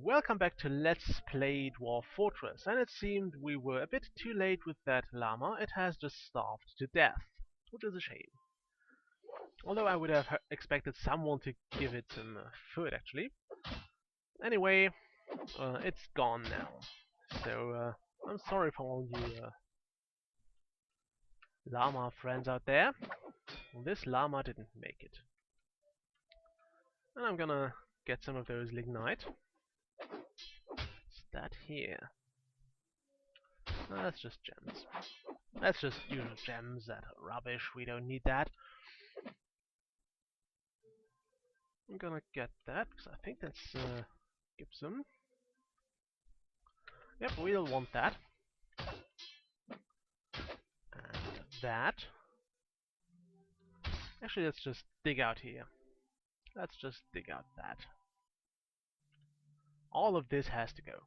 Welcome back to Let's Play Dwarf Fortress, and it seemed we were a bit too late with that llama. It has just starved to death, which is a shame. Although I would have expected someone to give it some food, actually. Anyway, it's gone now. So, I'm sorry for all you llama friends out there. This llama didn't make it. And I'm gonna get some of those lignite. What's that here? That's just gems. That's just usual gems that are rubbish. We don't need that. I'm gonna get that because I think that's gypsum. Yep, we'll want that. And that. Actually, let's just dig out here. Let's just dig out that. All of this has to go.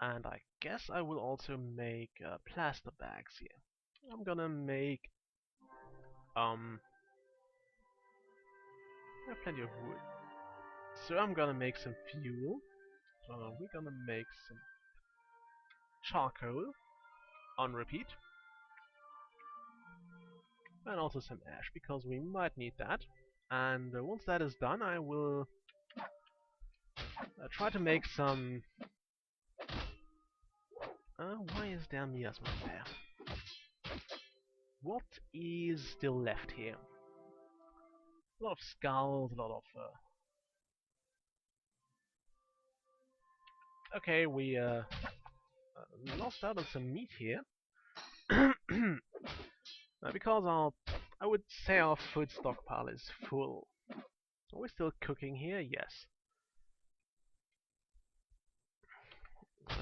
And I guess I will also make plaster bags here. I'm gonna make I have plenty of wood. So I'm gonna make some fuel. We're gonna make some charcoal on repeat. And also some ash, because we might need that. And once that is done, I will try to make some... why is there miasma there? What is still left here? A lot of skulls, a lot of... Okay, we lost out on some meat here. Because I would say our food stockpile is full. Are we still cooking here? Yes.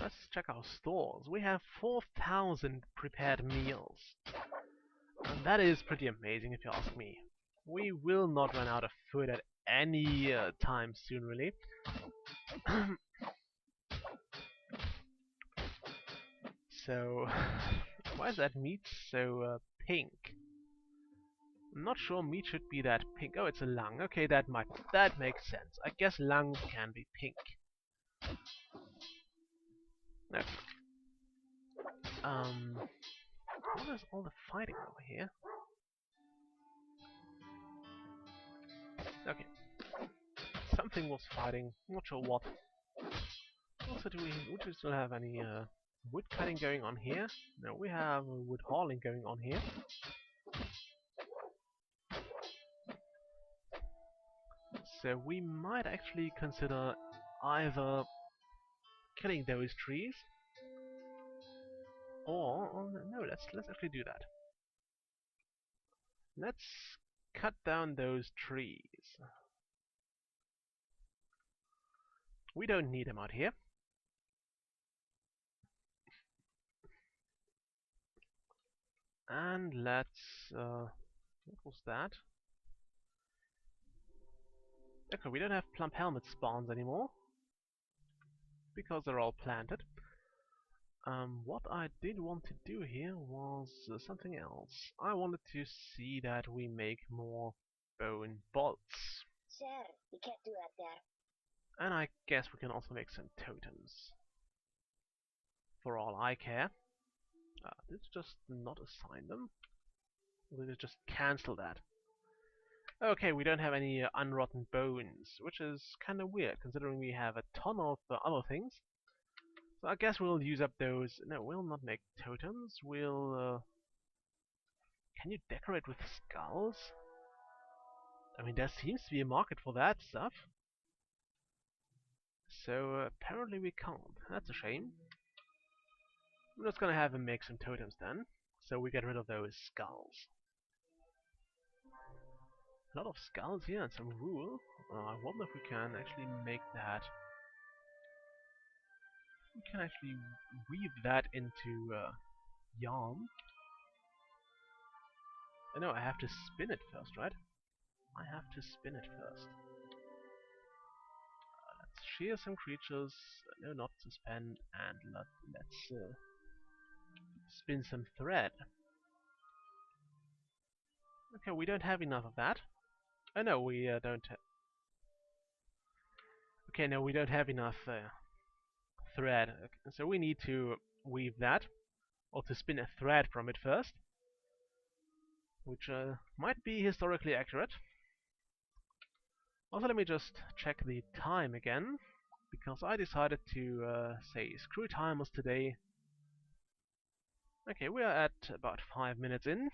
Let's check our stores. We have 4,000 prepared meals. And that is pretty amazing if you ask me. We will not run out of food at any time soon, really. So, why is that meat so pink? I'm not sure meat should be that pink. Oh, it's a lung. Okay, that makes sense. I guess lungs can be pink. Okay. What is all the fighting over here? Okay. Something was fighting. Not sure what. Also, do we still have any wood cutting going on here? No, we have wood hauling going on here. So we might actually consider either killing those trees, or no, let's actually do that. Let's cut down those trees. We don't need them out here. And let's what was that? Okay, we don't have plump helmet spawns anymore because they're all planted. What I did want to do here was something else. I wanted to see that we make more bone bolts. Sir, you can't do that there. And I guess we can also make some totems. For all I care. Did it just not assign them? Or did it just cancel that? Okay, we don't have any unrotten bones, which is kind of weird, considering we have a ton of other things. So I guess we'll use up those... No, we'll not make totems. We'll... Can you decorate with skulls? I mean, there seems to be a market for that stuff. So apparently we can't. That's a shame. I'm just gonna have him make some totems then, so we get rid of those skulls. A lot of skulls here and some wool. I wonder if we can actually make that. We can actually weave that into yarn. Oh, no, I have to spin it first, right? I have to spin it first. Let's shear some creatures. No, not suspend. And let's spin some thread. Okay, we don't have enough of that. Oh no, we don't have... Okay, no, we don't have enough thread, so we need to weave that, or to spin a thread from it first, which might be historically accurate. Also, let me just check the time again, because I decided to say screw timers today. Okay, we are at about 5 minutes in.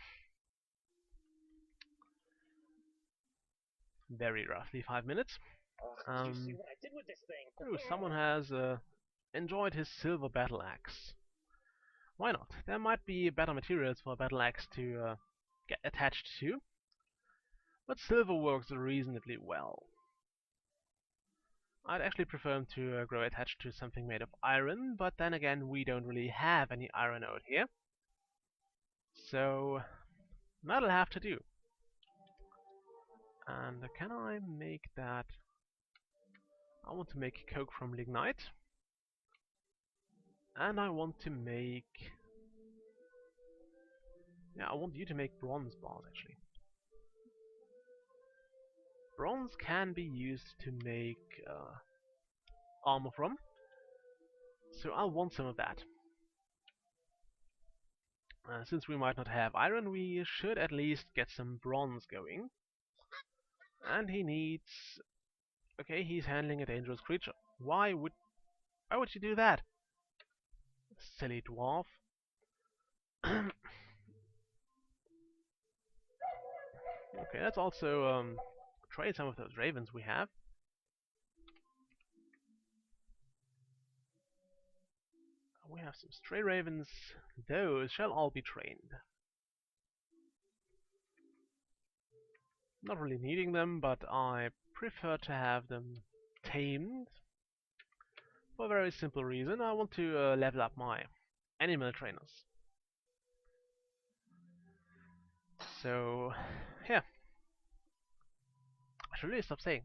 Very roughly 5 minutes. You see what I did with this thing? Oh, someone has enjoyed his silver battle axe. Why not? There might be better materials for a battle axe to get attached to, but silver works reasonably well. I'd actually prefer him to grow attached to something made of iron, but then again, we don't really have any iron out here. So, that'll have to do. And can I make that? I want to make coke from lignite. And I want to make... Yeah, I want you to make bronze bars, actually. Bronze can be used to make armor from, so I'll want some of that. Since we might not have iron, we should at least get some bronze going. And he needs... Okay, he's handling a dangerous creature. Why would you do that? Silly dwarf. Okay, let's also trade some of those ravens we have. We have some stray ravens. Those shall all be trained. Not really needing them, but I prefer to have them tamed. For a very simple reason, I want to level up my animal trainers. So, yeah. I should really stop saying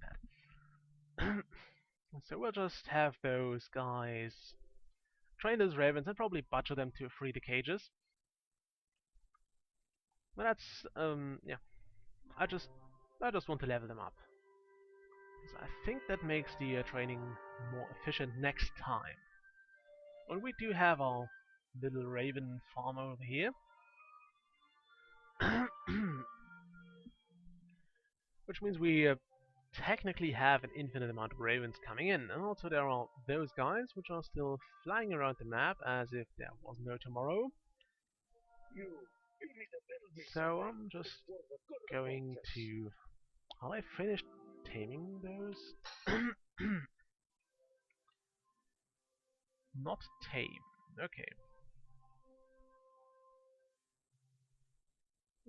that. So we'll just have those guys train those ravens and probably butcher them to free the cages. But that's, yeah. I just want to level them up. So I think that makes the training more efficient next time. When we do have our little raven farm over here. Which means we technically have an infinite amount of ravens coming in. And also there are those guys which are still flying around the map as if there was no tomorrow. So I'm just going to... Have I finished taming those? Not tame. Okay.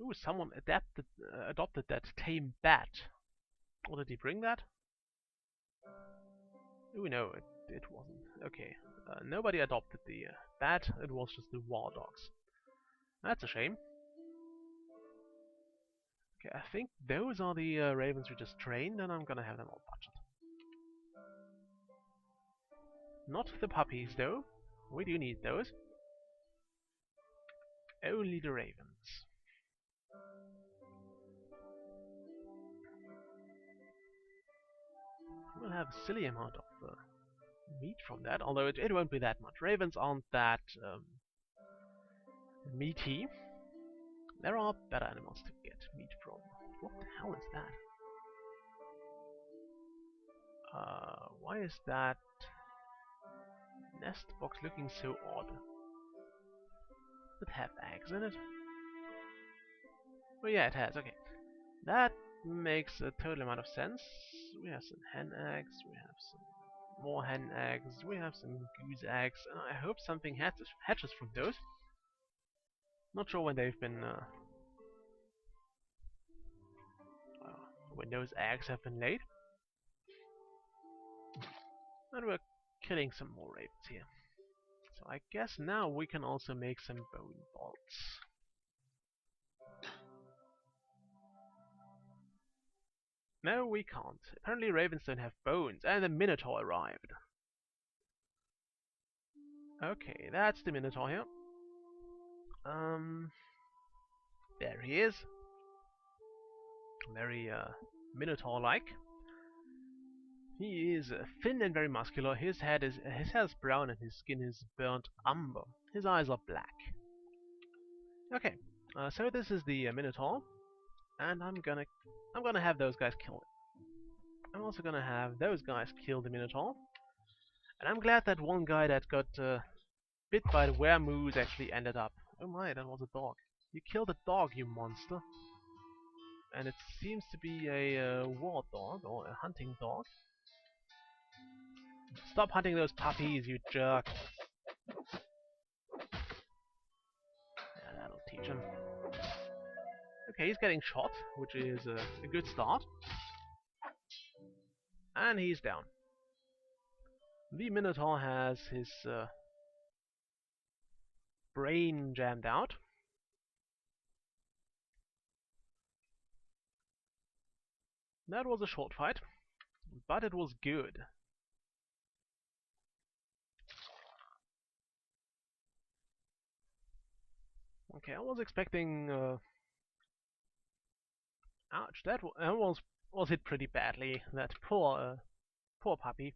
Ooh, someone adopted that tame bat. Or did he bring that? Ooh, no, it wasn't. Okay. Nobody adopted the bat, it was just the war dogs. That's a shame. Okay, I think those are the ravens we just trained, and I'm gonna have them all butchered. Not the puppies, though. We do need those. Only the ravens. We'll have a silly amount of meat from that, although it won't be that much. Ravens aren't that meaty. There are better animals to get meat from. What the hell is that? Why is that nest box looking so odd? Does it have eggs in it? Oh yeah, it has, okay. That makes a total amount of sense. We have some hen eggs, we have some more hen eggs, we have some goose eggs, and I hope something hatches from those. Not sure when they've been when those eggs have been laid. And we're killing some more ravens here. So I guess now we can also make some bone bolts. No, we can't. Apparently ravens don't have bones, and the minotaur arrived. Okay, that's the minotaur here. There he is. Very minotaur-like. He is thin and very muscular. His hair is brown and his skin is burnt umber. His eyes are black. Okay, so this is the Minotaur, and I'm gonna have those guys kill it. I'm also gonna have those guys kill the Minotaur, and I'm glad that one guy that got bit by the werewolves actually ended up. Oh my, that was a dog. You killed a dog, you monster. And it seems to be a war dog or a hunting dog. Stop hunting those puppies, you jerk. Yeah, that'll teach him. Okay, he's getting shot, which is a good start. And he's down. The Minotaur has his brain jammed out. That was a short fight, but it was good. Okay, I was expecting... ouch, that was hit pretty badly. That poor puppy.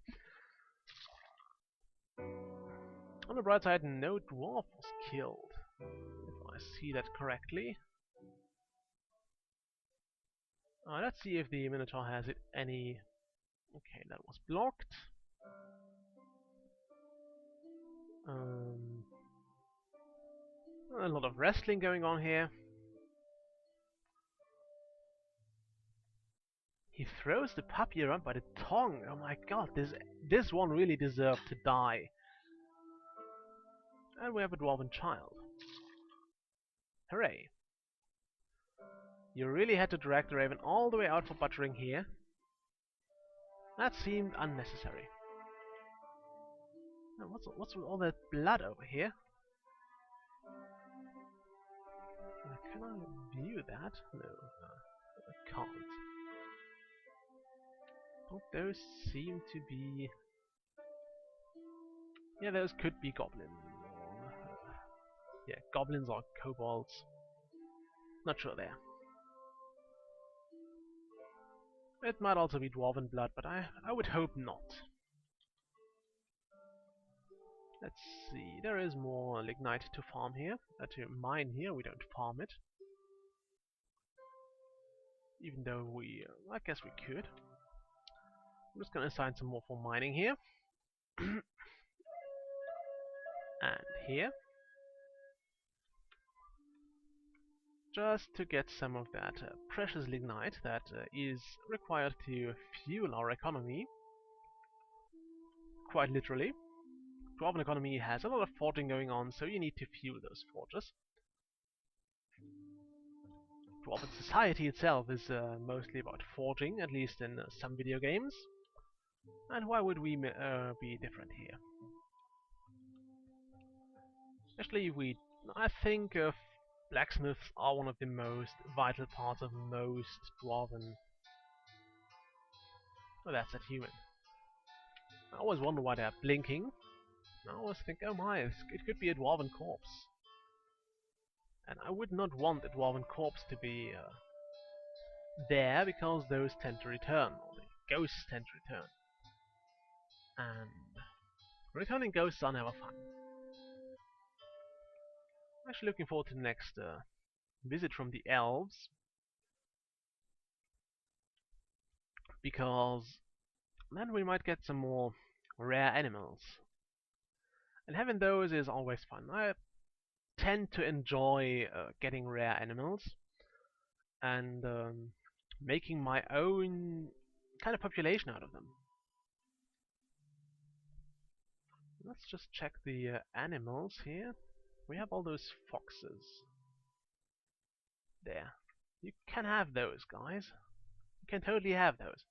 On the bright side, no dwarf was killed, if I see that correctly. Let's see if the Minotaur has it any... Okay, that was blocked. A lot of wrestling going on here. He throws the puppy around by the tongue. Oh my god, this one really deserved to die. And we have a dwarven child. Hooray. You really had to drag the raven all the way out for butchering here. That seemed unnecessary. Now, what's with all that blood over here? Can I view that? No, I can't. Oh, those seem to be... Yeah, those could be goblins. Or, yeah, goblins or kobolds. Not sure there. It might also be dwarven blood, but I would hope not. Let's see, there is more lignite to farm here, to mine here. We don't farm it. Even though we, I guess we could. I'm just gonna assign some more for mining here. And here. Just to get some of that precious lignite that is required to fuel our economy. Quite literally. Dwarven economy has a lot of forging going on, so you need to fuel those forges. Dwarven society itself is mostly about forging, at least in some video games. And why would we be different here? Actually, I think blacksmiths are one of the most vital parts of most dwarven... Oh, that's a human. I always wonder why they're blinking. I always think, oh my, it could be a dwarven corpse. And I would not want a dwarven corpse to be there, because those tend to return, or the ghosts tend to return. And returning ghosts are never fun. I'm actually looking forward to the next visit from the elves, because then we might get some more rare animals. And having those is always fun. I tend to enjoy getting rare animals and making my own kind of population out of them. Let's just check the animals here. We have all those foxes. There. You can have those, guys. You can totally have those.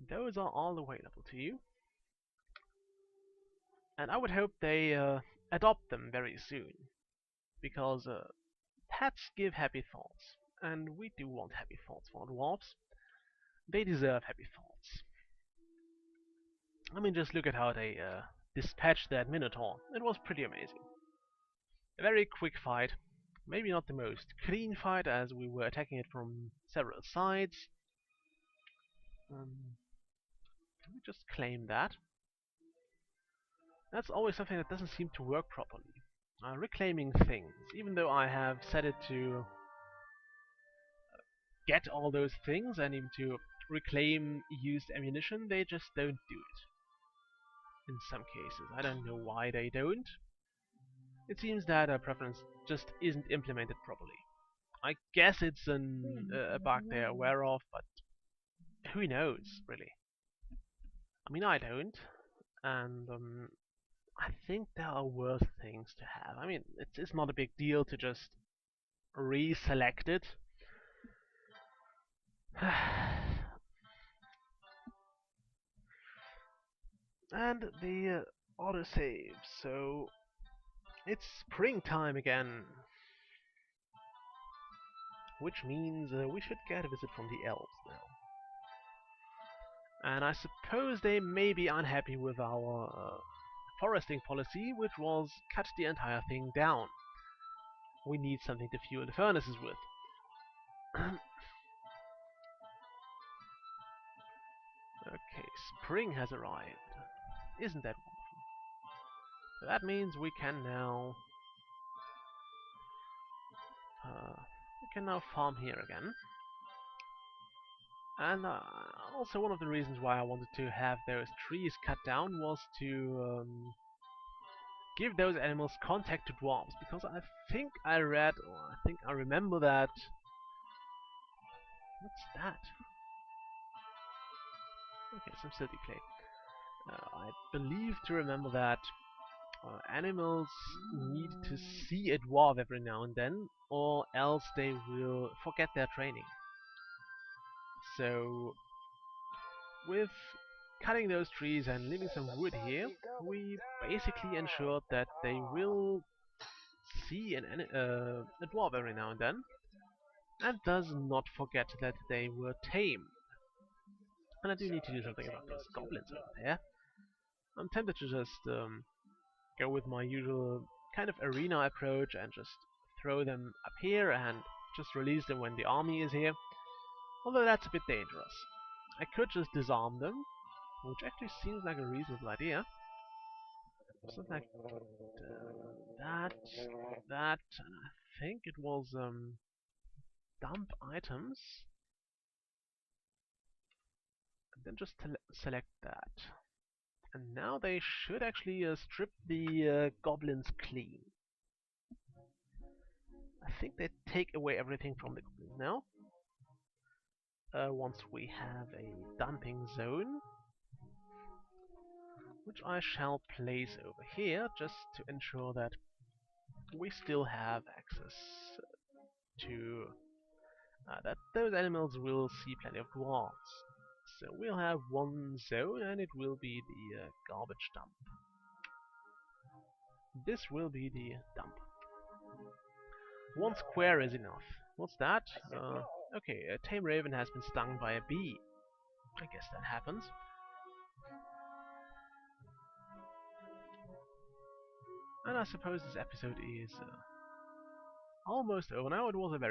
Those are all available to you. And I would hope they adopt them very soon. Because pets give happy thoughts. And we do want happy thoughts for dwarves. They deserve happy thoughts. I mean, just look at how they dispatched that minotaur. It was pretty amazing. A very quick fight. Maybe not the most clean fight, as we were attacking it from several sides. Can we just claim that? That's always something that doesn't seem to work properly. Reclaiming things, even though I have set it to get all those things and even to reclaim used ammunition, they just don't do it. In some cases, I don't know why they don't. It seems that a preference just isn't implemented properly. I guess it's a bug they're aware of, but who knows, really? I mean, I don't, and I think there are worse things to have. I mean, it's not a big deal to just reselect it. And the autosave, so it's springtime again, which means we should get a visit from the elves now. And I suppose they may be unhappy with our foresting policy, which was cut the entire thing down. We need something to fuel the furnaces with. Okay, spring has arrived. Isn't that wonderful? So that means we can now farm here again. And also one of the reasons why I wanted to have those trees cut down was to give those animals contact to dwarves, because I think I read, or I think I remember that. What's that? Okay, some silty clay. I believe to remember that animals need to see a dwarf every now and then, or else they will forget their training. So, with cutting those trees and leaving some wood here, we basically ensured that they will see a dwarf every now and then, and does not forget that they were tame. And I do need to do something about those goblins over there. I'm tempted to just go with my usual kind of arena approach and just throw them up here and just release them when the army is here. Although that's a bit dangerous. I could just disarm them, which actually seems like a reasonable idea. Something like that, and I think it was dump items, and then just select that. And now they should actually strip the goblins clean. I think they take away everything from the goblins now. Once we have a dumping zone, which I shall place over here just to ensure that we still have access to that those animals will see plenty of dwarves. So we'll have one zone, and it will be the garbage dump. This will be the dump. One square is enough. What's that? Okay, a tame raven has been stung by a bee. I guess that happens. And I suppose this episode is almost over now. It wasn't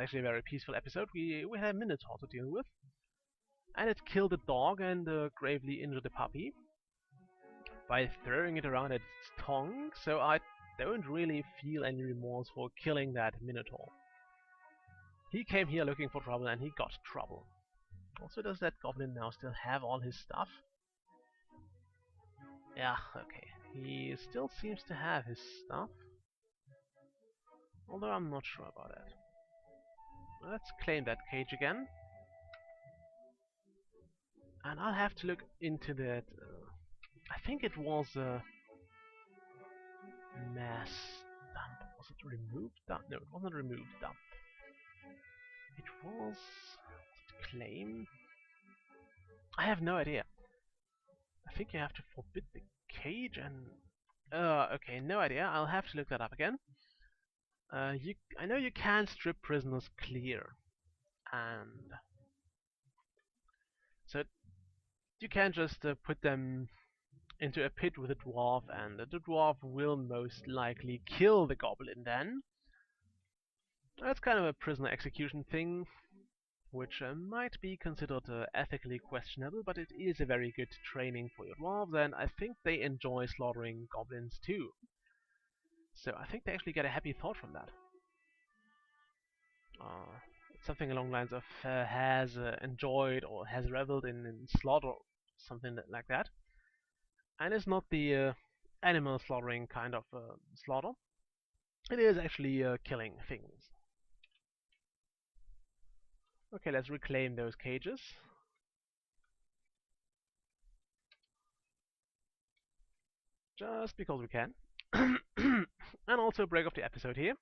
actually a very peaceful episode. We had a minotaur to deal with, and it killed a dog and gravely injured a puppy by throwing it around at its tongue. So I don't really feel any remorse for killing that minotaur. He came here looking for trouble, and he got trouble. Also, does that goblin now still have all his stuff? Yeah, okay. He still seems to have his stuff. Although I'm not sure about that. Let's claim that cage again. And I'll have to look into that. I think it was a mass dump. Was it removed dump? No, it wasn't removed dump. It was claim. I have no idea. I think you have to forbid the cage and. Okay, no idea. I'll have to look that up again. I know you can strip prisoners clear, and so you can just put them into a pit with a dwarf, and the dwarf will most likely kill the goblin then. That's kind of a prisoner execution thing, which might be considered ethically questionable, but it is a very good training for your dwarves, and I think they enjoy slaughtering goblins too. So I think they actually get a happy thought from that. Uh, Something along the lines of has enjoyed or has reveled in slaughter, something like that. And it's not the animal slaughtering kind of slaughter. It is actually killing things. Okay, let's reclaim those cages. Just because we can. And also break off the episode here.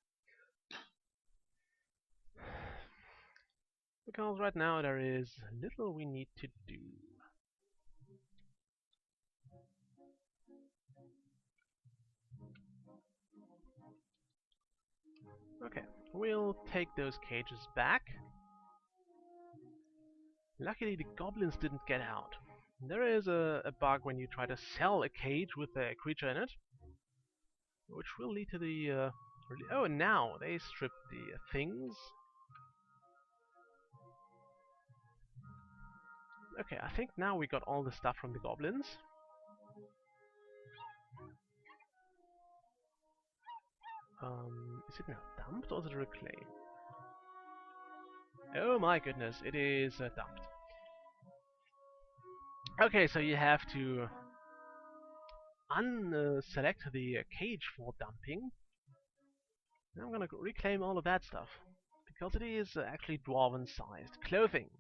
Because right now there is little we need to do. Okay, we'll take those cages back. Luckily the goblins didn't get out. There is a bug when you try to sell a cage with a creature in it, which will lead to the... oh, now they stripped the things. Okay, I think now we got all the stuff from the goblins. Is it now dumped or is it reclaimed? Oh my goodness, it is dumped. Okay, so you have to unselect the cage for dumping. Now I'm gonna reclaim all of that stuff, because it is actually dwarven-sized clothing.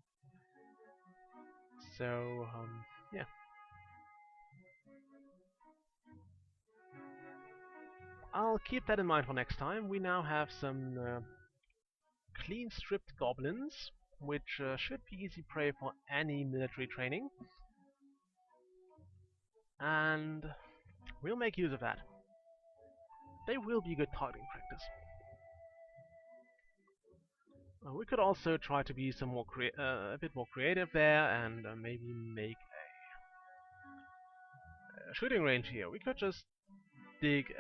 So, yeah. I'll keep that in mind for next time. We now have some clean stripped goblins, which should be easy prey for any military training. And we'll make use of that. They will be good targeting practice. We could also try to be some more a bit more creative there, and maybe make a shooting range here. We could just dig.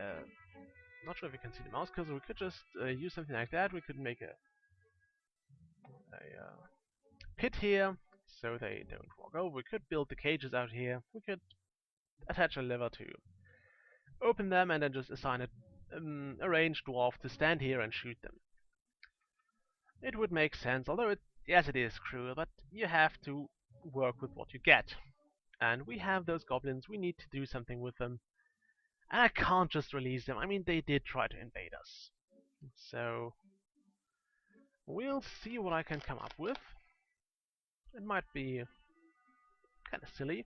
Not sure if you can see the mouse cursor. We could just use something like that. We could make a pit here, so they don't walk over. We could build the cages out here. We could attach a lever to open them, and then just assign a ranged dwarf to stand here and shoot them. It would make sense, although yes, it is cruel, but you have to work with what you get. And we have those goblins, we need to do something with them. And I can't just release them. I mean, they did try to invade us. So, we'll see what I can come up with. It might be kind of silly.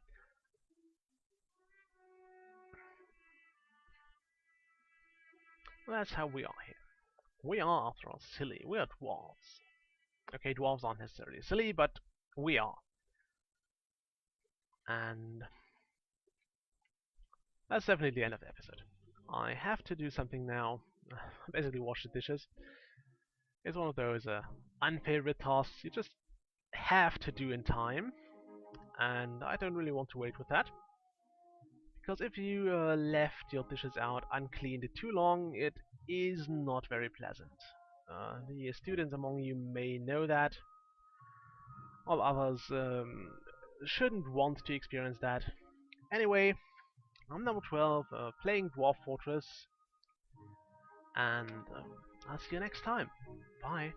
Well, that's how we are here. We are, after all, silly. We are dwarves. Okay, dwarves aren't necessarily silly, but we are. And that's definitely the end of the episode. I have to do something now. Basically wash the dishes. It's one of those unfavorite tasks you just have to do in time. And I don't really want to wait with that. Because if you left your dishes out uncleaned too long, it is not very pleasant. The students among you may know that. All others shouldn't want to experience that. Anyway, I'm number 12, playing Dwarf Fortress, and I'll see you next time. Bye.